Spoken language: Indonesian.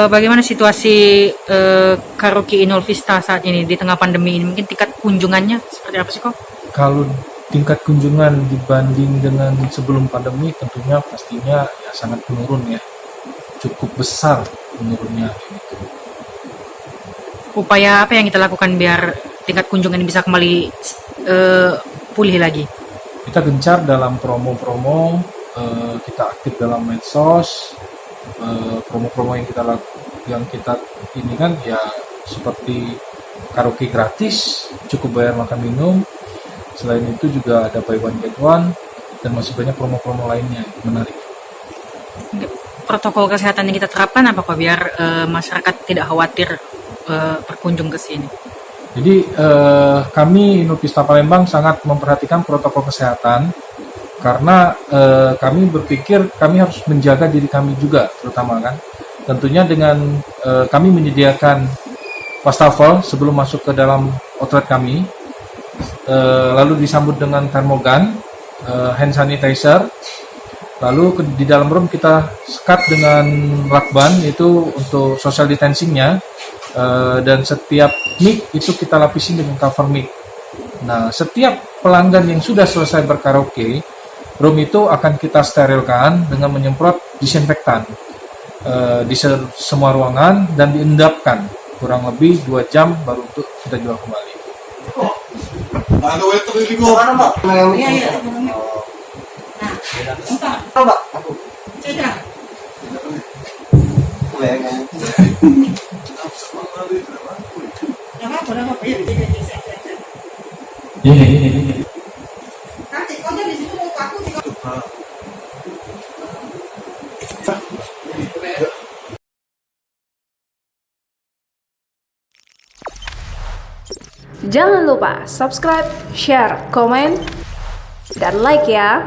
Bagaimana situasi karaoke Inul Vista saat ini di tengah pandemi ini? Mungkin tingkat kunjungannya seperti apa sih kok? Kalau tingkat kunjungan dibanding dengan sebelum pandemi tentunya pastinya ya sangat menurun ya, cukup besar menurunnya gitu. Upaya apa yang kita lakukan biar tingkat kunjungan ini bisa kembali pulih lagi? Kita gencar dalam promo-promo, kita aktif dalam medsos, promo-promo yang kita ini kan ya seperti karaoke gratis, cukup bayar makan minum. Selain itu juga ada buy one get one dan masih banyak promo-promo lainnya yang menarik. Protokol kesehatan yang kita terapkan apa kok biar masyarakat tidak khawatir berkunjung ke sini? Jadi kami Inul Vista Palembang sangat memperhatikan protokol kesehatan karena kami berpikir kami harus menjaga diri kami juga, terutama kan. Tentunya dengan kami menyediakan wastafel sebelum masuk ke dalam outlet kami, lalu disambut dengan termogan, hand sanitizer, lalu di dalam room kita sekat dengan lakban itu untuk social distancingnya, dan setiap mic itu kita lapisin dengan cover mic. Nah, setiap pelanggan yang sudah selesai berkaraoke, room itu akan kita sterilkan dengan menyemprot disinfektan di semua ruangan dan diendapkan kurang lebih 2 jam baru untuk kita jual kembali. Jangan lupa subscribe, share, komen, dan like ya.